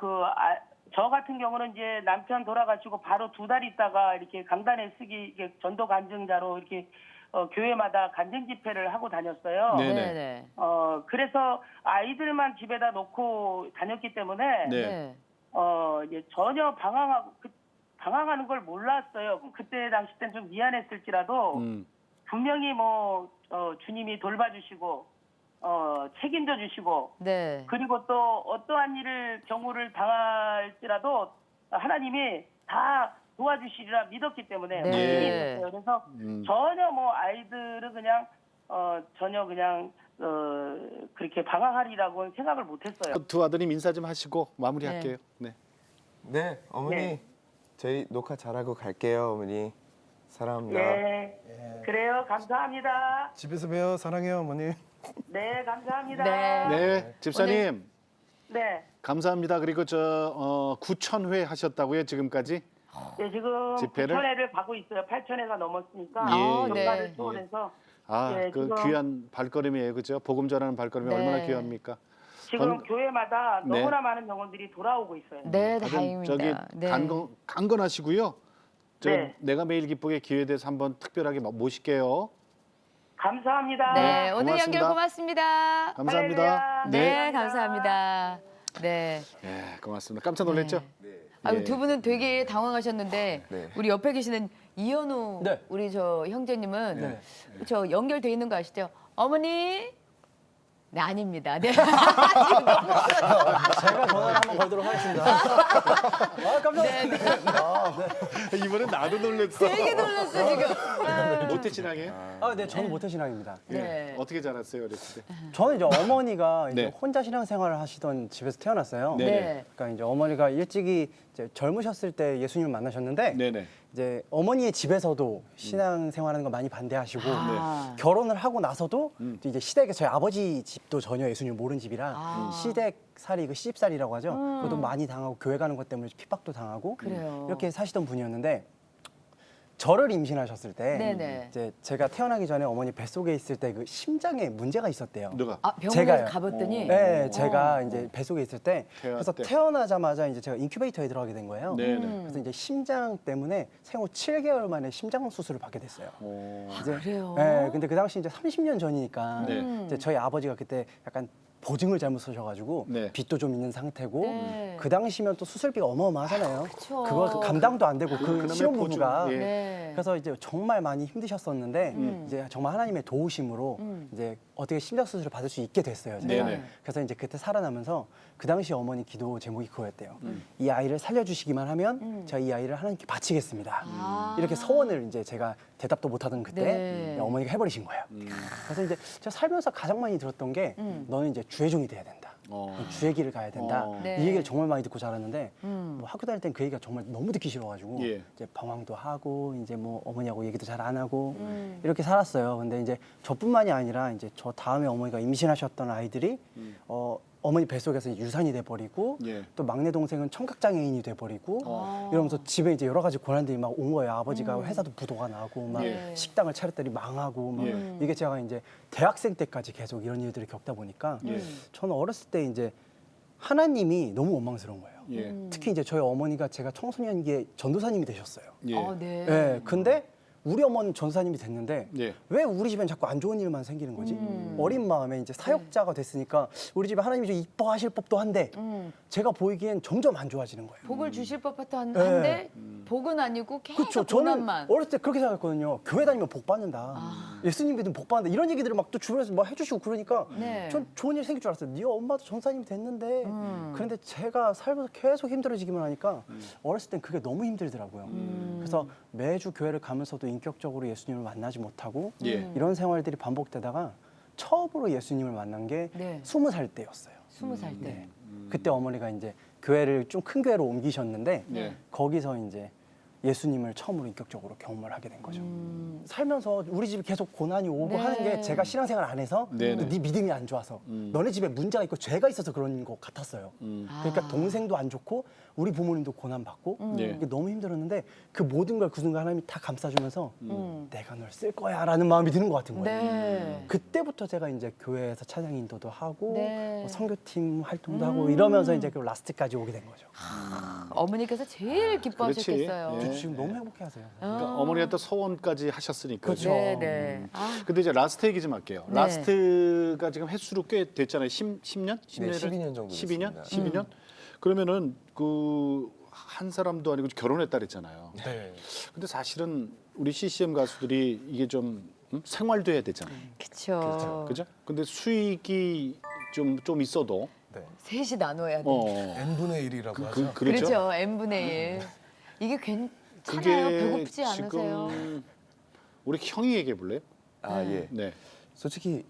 저 같은 경우는 이제 남편 돌아가시고 바로 2달 있다가 이렇게 강단에 쓰기 이게 전도 간증자로 이렇게 교회마다 간증 집회를 하고 다녔어요. 네. 네. 네. 그래서 아이들만 집에다 놓고 다녔기 때문에 네. 이제 전혀 방황하는 걸 몰랐어요. 그때 당시 때는 좀 미안했을지라도 분명히 주님이 돌봐주시고 책임져 주시고 네. 그리고 또 어떠한 경우를 당할지라도 하나님이 다 도와주시리라 믿었기 때문에 네. 힘이 있었어요. 그래서 전혀 아이들은 그냥 전혀 그냥 그렇게 방황하리라고 생각을 못했어요. 그 두 아드님 인사 좀 하시고 마무리할게요. 네. 네, 어머니 네. 저희 녹화 잘하고 갈게요, 어머니. 사랑합니다. 네, 그래요. 감사합니다. 집에서 봬요. 사랑해요, 어머니. 네, 감사합니다. 네. 네, 집사님 네. 감사합니다. 그리고 9,000회 하셨다고요 지금까지? 네, 지금 집회를? 9,000회를 가고 있어요. 8,000회가 넘었으니까 예, 네. 연말을 초월해서 그 지금 귀한 발걸음이에요, 그죠? 복음 전하는 발걸음이 네. 얼마나 귀합니까? 지금 교회마다 네. 너무나 많은 영혼들이 돌아오고 있어요. 네, 하여튼 다행입니다. 저기 네. 강건하시고요. 네. 내가 매일 기쁘게 기회에 대해서 한번 특별하게 모실게요. 감사합니다. 네, 오늘 고맙습니다. 연결 고맙습니다. 감사합니다. 할렐루야. 네, 감사합니다. 네. 네, 고맙습니다. 깜짝 놀랐죠? 아유, 두 분은 되게 당황하셨는데 네. 우리 옆에 계시는 이현우 네. 우리 저 형제님은 네. 저 연결돼 있는 거 아시죠? 어머니? 네, 아닙니다. 네. 제가 전화를 한번 걸도록 하겠습니다. 깜짝 네, 네. 이번엔 나도 놀랐어. 되게 놀랐어 지금. 모태신앙이에요? 네, 저는 모태신앙입니다. 네. 어떻게 자랐어요, 어렸을 때? 저는 이제 어머니가 이제 네. 혼자 신앙생활을 하시던 집에서 태어났어요. 네. 네. 그러니까 이제 어머니가 일찍이 이제 젊으셨을 때 예수님을 만나셨는데 네네. 이제 어머니의 집에서도 신앙생활하는 거 많이 반대하시고 아. 결혼을 하고 나서도 또 이제 시댁에 저희 아버지 집도 전혀 예수님을 모르는 집이라 아. 시댁살이 그 시집살이라고 하죠. 그것도 많이 당하고 교회 가는 것 때문에 핍박도 당하고 그래요. 이렇게 사시던 분이었는데 저를 임신하셨을 때 네네. 이제 제가 태어나기 전에 어머니 뱃속에 있을 때 그 심장에 문제가 있었대요. 누가? 아, 병원에 제가요. 가봤더니 네, 제가 이제 뱃속에 있을 때 태어날 그래서 때. 태어나자마자 이제 제가 인큐베이터에 들어가게 된 거예요. 네네. 그래서 이제 심장 때문에 생후 7개월 만에 심장 수술을 받게 됐어요. 이제 그래요? 네, 근데 그 당시 이제 30년 전이니까 네. 이제 저희 아버지가 그때 약간 보증을 잘못 쓰셔가지고 네. 빚도 좀 있는 상태고 네. 그 당시면 또 수술비가 어마어마하잖아요. 그쵸. 그거 감당도 안 되고 그 그놈의 신혼부부가 보증, 예. 네. 그래서 이제 정말 많이 힘드셨었는데 이제 정말 하나님의 도우심으로 이제 어떻게 심장 수술을 받을 수 있게 됐어요. 제가. 네네. 그래서 이제 그때 살아나면서 그 당시 어머니 기도 제목이 그거였대요. 이 아이를 살려주시기만 하면 제가 이 아이를 하나님께 바치겠습니다. 아. 이렇게 소원을 이제 제가 대답도 못하던 그때 네. 어머니가 해버리신 거예요. 그래서 이제 제가 살면서 가장 많이 들었던 게 너는 이제 주의 종이 돼야 된다. 주의 길을 가야 된다. 네. 이 얘기를 정말 많이 듣고 자랐는데 뭐 학교 다닐 땐 그 얘기가 정말 너무 듣기 싫어가지고 예. 이제 방황도 하고 이제 뭐 어머니하고 얘기도 잘 안 하고 이렇게 살았어요. 근데 이제 저뿐만이 아니라 이제 저 다음에 어머니가 임신하셨던 아이들이 어머니 뱃속에서 유산이 돼버리고 예. 또 막내 동생은 청각장애인이 돼버리고 이러면서 집에 이제 여러 가지 고난들이 막 온 거예요. 아버지가 회사도 부도가 나고 막 예. 식당을 차렸더니 망하고 막 예. 이게 제가 이제 대학생 때까지 계속 이런 일들을 겪다 보니까 예. 저는 어렸을 때 이제 하나님이 너무 원망스러운 거예요. 예. 특히 이제 저희 어머니가 제가 청소년기에 전도사님이 되셨어요. 예. 아, 네. 예, 근데 우리 어머니는 전도사님이 됐는데 예. 왜 우리 집엔 자꾸 안 좋은 일만 생기는 거지? 어린 마음에 이제 사역자가 됐으니까 우리 집에 하나님이 좀 이뻐하실 법도 한데 제가 보이기엔 점점 안 좋아지는 거예요. 복을 주실 법한 네. 한데 복은 아니고 계속 그렇죠. 저는 고난만. 어렸을 때 그렇게 생각했거든요. 교회 다니면 복 받는다. 예수님 믿으면 복 받는다. 이런 얘기들을 막 또 주변에서 막 해주시고 그러니까 네. 전 좋은 일 생길 줄 알았어요. 네 엄마도 전사님이 됐는데 그런데 제가 살면서 계속 힘들어지기만 하니까 어렸을 땐 그게 너무 힘들더라고요. 그래서 매주 교회를 가면서도 인격적으로 예수님을 만나지 못하고 예. 이런 생활들이 반복되다가 처음으로 예수님을 만난 게 네. 20살 때였어요. 20살 때. 네. 그때 어머니가 이제 교회를 좀 큰 교회로 옮기셨는데 네. 거기서 이제 예수님을 처음으로 인격적으로 경험을 하게 된 거죠. 살면서 우리 집에 계속 고난이 오고 네. 하는 게 제가 신앙생활 안 해서 네, 네 믿음이 안 좋아서 너네 집에 문제가 있고 죄가 있어서 그런 것 같았어요. 그러니까 동생도 안 좋고 우리 부모님도 고난 받고 네. 이게 너무 힘들었는데 그 모든 걸 그 순간 하나님이 다 감싸주면서 내가 널 쓸 거야라는 마음이 드는 것 같은 거예요. 네. 그때부터 제가 이제 교회에서 찬양 인도도 하고 네. 뭐 선교팀 활동도 하고 이러면서 이제 그 라스트까지 오게 된 거죠. 어머니께서 제일 기뻐하셨겠어요. 그렇지. 예. 지금 너무 행복해하세요. 그러니까 어머니가 또 서원까지 하셨으니까. 그렇죠. 네, 네. 아, 근데 이제 라스트 얘기 좀 할게요. 네. 라스트가 지금 횟수로 꽤 됐잖아요. 10년? 네, 12년 정도 12년? 됐습니다. 12년? 그러면은 그 한 사람도 아니고 결혼했다 그랬잖아요. 네. 근데 사실은 우리 CCM 가수들이 이게 좀 생활도 해야 되잖아요. 그쵸. 그죠? 근데 수익이 좀 있어도 셋이 나눠야 돼. n분의 1이라고 하죠. 그렇죠. 그렇죠. n분의 1. 이게 괜찮아요. 배고프지 않으세요? 지금 우리 형이 얘기해 볼래요? 아 예. 네. 솔직히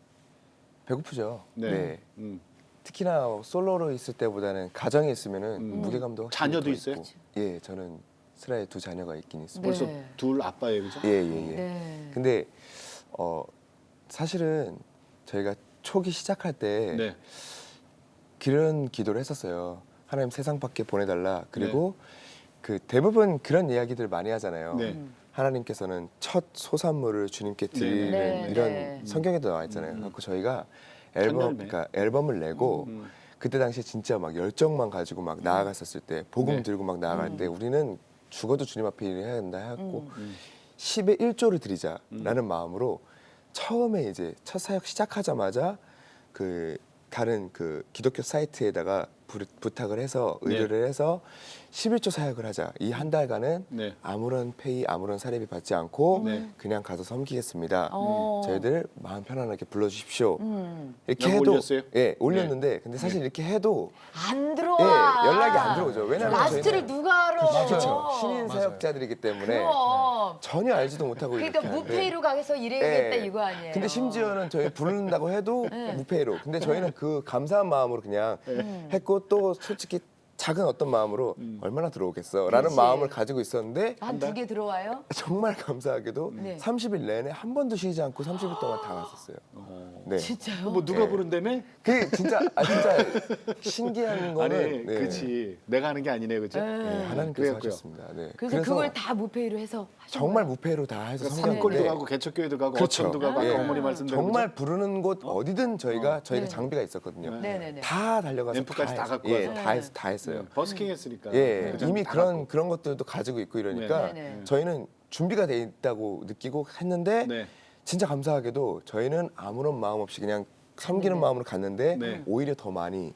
배고프죠. 네. 네. 음. 특히나 솔로로 있을 때보다는 가정에 있으면은 무게감도 확실히 자녀도 더 있어요? 있고. 예, 저는 슬라에 2 자녀가 있긴 있습니다. 벌써 네. 둘 아빠예요, 그죠? 예, 예, 예. 네. 근데 사실은 저희가 초기 시작할 때 네. 그런 기도를 했었어요. 하나님 세상 밖에 보내달라. 그리고 그 대부분 그런 이야기들 많이 하잖아요. 네. 하나님께서는 첫 소산물을 주님께 드리는 네, 이런 네. 성경에도 나와 있잖아요. 그래서 저희가 첫열매. 그러니까 앨범을 내고 그때 당시에 진짜 막 열정만 가지고 막 나아갔었을 때 복음 네. 들고 막 나아갈 때 우리는 죽어도 주님 앞에 일을 해야 된다 해갖고 10의 1조를 드리자라는 마음으로 처음에 이제 첫 사역 시작하자마자 그 다른 그 기독교 사이트에다가 부탁을 해서 의뢰를 해서 11조 사역을 하자. 이 한 달간은 네. 아무런 페이, 아무런 사례비 받지 않고 네. 그냥 가서 섬기겠습니다. 어. 저희들 마음 편안하게 불러주십시오. 이렇게 연락 해도 올렸어요? 예 올렸는데 근데 사실 이렇게 해도 안 예 들어와. 연락이 안 들어오죠. 왜냐면 라스트를 저희는 누가 알아? 그렇죠. 신인 사역자들이기 때문에 그럼. 전혀 알지도 못하고 그러니까 이렇게 하는데. 무페이로 가서 일해야겠다 예. 이거 아니에요? 근데 심지어는 저희 부른다고 해도 무페이로. 근데 저희는 그 감사한 마음으로 그냥 했고 또 솔직히 작은 어떤 마음으로 얼마나 들어오겠어라는 그치. 마음을 가지고 있었는데 한 2개 들어와요? 정말 감사하게도 네. 30일 내내 한 번도 쉬지 않고 30일 동안 다 갔었어요. 네. 진짜요? 뭐 누가 예. 부른다며? 그게 진짜 신기한 거는 아니, 네. 그렇지. 내가 하는 게 아니네, 그죠? 네, 하나님께서 그래갖고요. 하셨습니다. 네. 그래서 그걸 다 무페이로 해서 하신 정말 거예요? 무패로 다 해서 그러니까 섬겼는데 산골도 가고 개척교회도 가고 그렇죠. 어촌도 가고 예. 아까 어머니 말씀대로 정말 부르는 곳 어디든 저희가 네. 장비가 있었거든요. 네네네. 다 달려가서 앰프까지 다 갖고 예, 와서. 다 했어요. 버스킹 했으니까. 예, 그죠? 이미 다 그런 갖고. 그런 것들도 가지고 있고 이러니까 네. 네. 저희는 준비가 돼 있다고 느끼고 했는데 네. 진짜 감사하게도 저희는 아무런 마음 없이 그냥 섬기는 마음으로 갔는데 네. 오히려 더 많이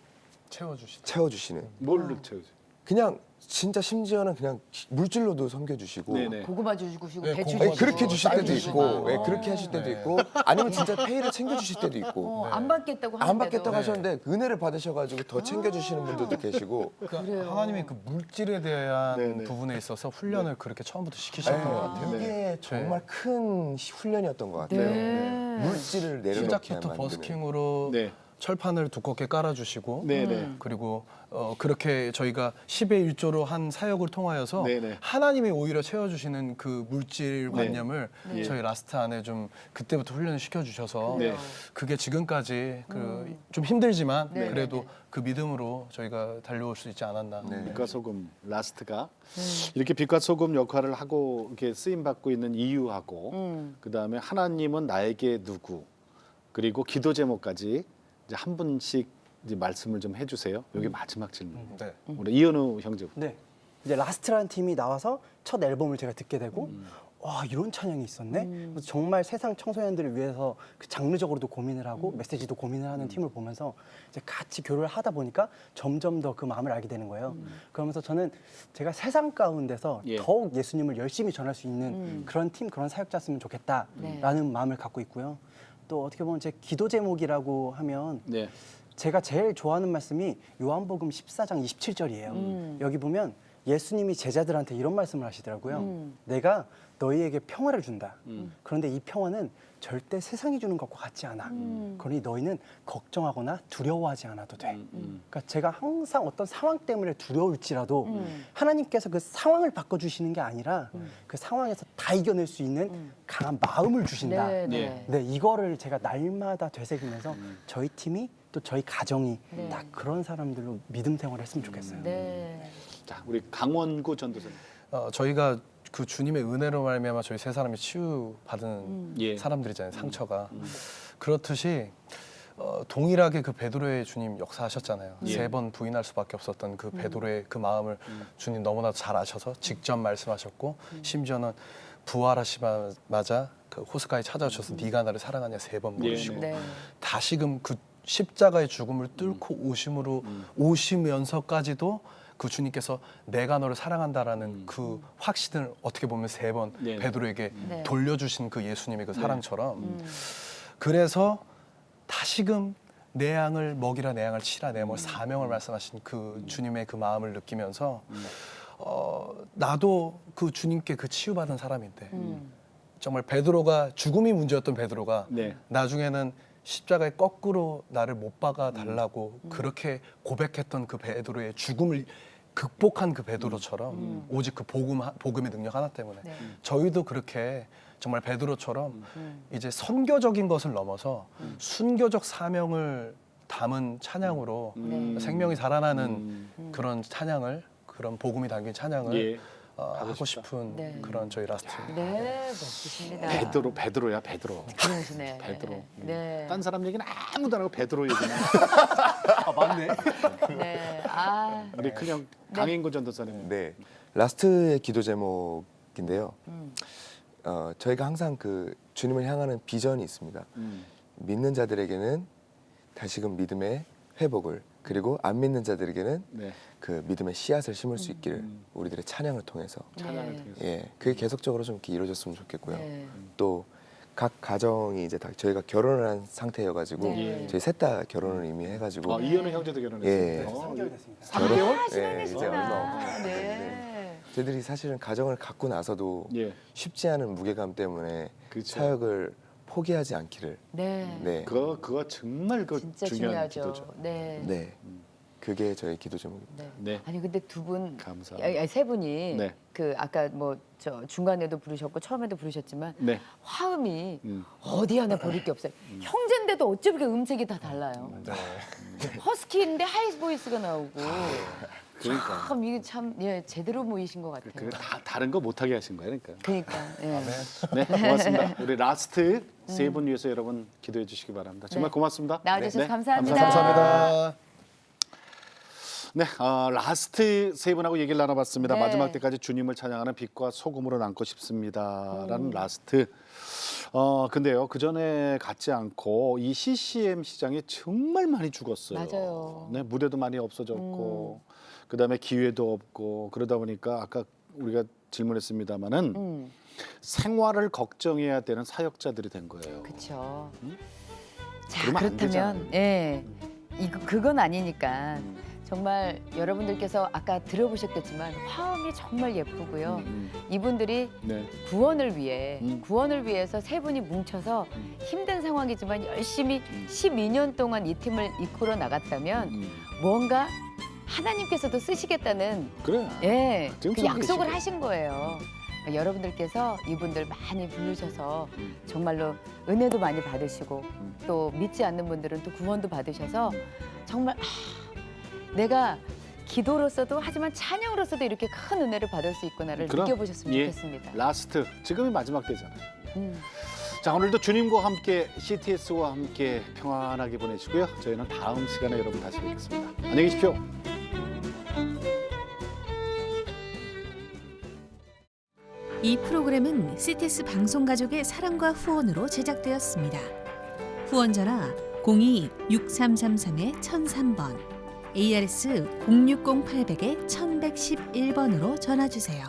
채워주시다. 채워주시는 뭘 채우세요? 그냥 진짜 심지어는 그냥 물질로도 섬겨주시고 네네. 고구마 주시고 네, 배추 고구마 아니, 주시고 그렇게 주실 쌀 때도 주시고. 있고 예, 그렇게 하실 때도 있고 아니면 진짜 페이를 챙겨주실 때도 있고 안 받겠다고 하는데도 안 받겠다고 하셨는데 은혜를 받으셔가지고 더 챙겨주시는 분들도 계시고 그러니까 하나님이 그 물질에 대한 네네. 부분에 있어서 훈련을 그렇게 처음부터 시키셨던 것 같아요. 이게 정말 큰 훈련이었던 것 같아요. 네. 물질을 내려놓게 시작부터 만드는. 버스킹으로 네. 철판을 두껍게 깔아주시고 네네. 그리고 그렇게 저희가 10의 1조로 한 사역을 통하여서 네네. 하나님이 오히려 채워주시는 그 물질 네. 관념을 네. 저희 라스트 안에 좀 그때부터 훈련을 시켜주셔서 네. 그게 지금까지 좀 힘들지만 네. 그래도 그 믿음으로 저희가 달려올 수 있지 않았나. 빛과 소금 라스트가 이렇게 빛과 소금 역할을 하고 이렇게 쓰임 받고 있는 이유하고 그 다음에 하나님은 나에게 누구 그리고 기도 제목까지 이제 한 분씩 이제 말씀을 좀 해주세요. 여기 마지막 질문. 네. 우리 이현우 형제부터. 네. 이제 라스트라는 팀이 나와서 첫 앨범을 제가 듣게 되고 와 이런 찬양이 있었네. 그래서 정말 세상 청소년들을 위해서 그 장르적으로도 고민을 하고 메시지도 고민을 하는 팀을 보면서 이제 같이 교류를 하다 보니까 점점 더 그 마음을 알게 되는 거예요. 그러면서 저는 제가 세상 가운데서 예. 더욱 예수님을 열심히 전할 수 있는 그런 팀, 그런 사역자였으면 좋겠다라는 마음을 갖고 있고요. 또 어떻게 보면 제 기도 제목이라고 하면 네. 제가 제일 좋아하는 말씀이 요한복음 14장 27절이에요. 여기 보면 예수님이 제자들한테 이런 말씀을 하시더라고요. 내가 너희에게 평화를 준다. 그런데 이 평화는 절대 세상이 주는 것과 같지 않아. 그러니 너희는 걱정하거나 두려워하지 않아도 돼. 그러니까 제가 항상 어떤 상황 때문에 두려울지라도 하나님께서 그 상황을 바꿔주시는 게 아니라 그 상황에서 다 이겨낼 수 있는 강한 마음을 주신다. 네, 네. 네, 이거를 제가 날마다 되새기면서 저희 팀이 또 저희 가정이 네. 딱 그런 사람들로 믿음 생활을 했으면 좋겠어요. 네. 자, 우리 강원구 전도사님. 저희가 그 주님의 은혜로 말미암아 저희 세 사람이 치유받은 예. 사람들이잖아요. 상처가 그렇듯이 동일하게 그 베드로의 주님 역사하셨잖아요. 예. 3번 부인할 수밖에 없었던 그 베드로의 그 마음을 주님 너무나 잘 아셔서 직접 말씀하셨고 심지어는 부활하시자마자 그 호스가에 찾아오셔서 네가 나를 사랑하냐 3번 물으시고 네. 다시금 그 십자가의 죽음을 뚫고 오시면서까지도 그 주님께서 내가 너를 사랑한다라는 그 확신을 어떻게 보면 3번 네. 베드로에게 네. 돌려주신 그 예수님의 그 사랑처럼 그래서 다시금 내 양을 먹이라 내 양을 치라 내 뭐 사명을 말씀하신 그 주님의 그 마음을 느끼면서 나도 그 주님께 그 치유받은 사람인데 정말 베드로가 죽음이 문제였던 베드로가 네. 나중에는 십자가에 거꾸로 나를 못 박아 달라고 그렇게 고백했던 그 베드로의 죽음을 극복한 그 베드로처럼 오직 그 복음의 능력 하나 때문에 네. 저희도 그렇게 정말 베드로처럼 이제 선교적인 것을 넘어서 순교적 사명을 담은 찬양으로 네. 생명이 살아나는 그런 찬양을 그런 복음이 담긴 찬양을 예. 하고 싶은 네. 그런 저희 라스트. 네, 멋지십니다. 베드로야 베드로. 그러시네. 베드로. 네. 딴 사람 얘기는 아무도 안 하고 베드로 얘기는. 맞네. 네. 아. 우리 그냥 강인구 전도사님. 네, 라스트의 기도 제목인데요. 저희가 항상 그 주님을 향하는 비전이 있습니다. 믿는 자들에게는 다시금 믿음의 회복을 그리고 안 믿는 자들에게는 네. 그 믿음의 씨앗을 심을 수 있기를 우리들의 찬양을 통해서 찬양을 네. 통해서. 예, 그게 계속적으로 좀 이렇게 이루어졌으면 좋겠고요. 네. 또 각 가정이 이제 다 저희가 결혼을 한 상태여가지고 네. 저희 셋 다 결혼을 이미 해가지고 이현우 형제도 결혼했어요. 예. 3개월 됐습니다. 3개월? 아, 시간이 예, 이제 되시구나. 얼마 없어요. 네. 저희들이 사실은 가정을 갖고 나서도 예. 쉽지 않은 무게감 때문에 그렇죠. 사역을 포기하지 않기를 네. 네, 그거 정말 그 진짜 중요한 중요하죠. 기도죠. 네. 네, 그게 저희 기도 제목입니다. 네. 네. 아니 근데 두 분, 감사합니다. 세 분이 네. 그 아까 뭐 저 중간에도 부르셨고 처음에도 부르셨지만 네. 화음이 어디 하나 버릴 게 없어요. 형제인데도 어쩜 이렇게 음색이 다 달라요. 허스키인데 하이 보이스가 나오고 그러니까. 참 이게 참 예 제대로 모이신 것 같아요. 그 다 다른 거 못하게 하신 거예요, 그러니까. 그러니까 예. 네, 고맙습니다. 우리 라스트 세 분 위해서 여러분 기도해 주시기 바랍니다. 정말 네. 고맙습니다. 나와주셔서 네. 감사합니다. 감사합니다. 네, 라스트 세 분하고 얘기를 나눠봤습니다. 네. 마지막 때까지 주님을 찬양하는 빛과 소금으로 남고 싶습니다라는 라스트. 근데요, 그 전에 갖지 않고 이 CCM 시장이 정말 많이 죽었어요. 맞아요. 네, 무대도 많이 없어졌고, 그 다음에 기회도 없고 그러다 보니까 아까 우리가 질문했습니다마는 생활을 걱정해야 되는 사역자들이 된 거예요. 그렇죠. 자 그러면 안 그렇다면 예 그건 아니니까 정말 여러분들께서 아까 들어보셨겠지만 화음이 정말 예쁘고요. 이분들이 네. 구원을 위해 음. 구원을 위해서 세 분이 뭉쳐서 힘든 상황이지만 열심히 12년 동안 이 팀을 이끌어 나갔다면 뭔가 하나님께서도 쓰시겠다는 그래. 예, 지금 그 쓰고 약속을 계시고. 하신 거예요. 그러니까 여러분들께서 이분들 많이 부르셔서 정말로 은혜도 많이 받으시고 또 믿지 않는 분들은 또 구원도 받으셔서 정말 내가 기도로서도 하지만 찬양으로서도 이렇게 큰 은혜를 받을 수 있구나를 그럼, 느껴보셨으면 예. 좋겠습니다. 라스트 지금이 마지막 때잖아요. 음. 자, 오늘도 주님과 함께 CTS와 함께 평안하게 보내시고요. 저희는 다음 시간에 여러분 다시 뵙겠습니다. 안녕히 계십시오. 이 프로그램은 CTS 방송가족의 사랑과 후원으로 제작되었습니다. 후원 전화 02-6333-1003번, ARS 060-800-1111번으로 전화 주세요.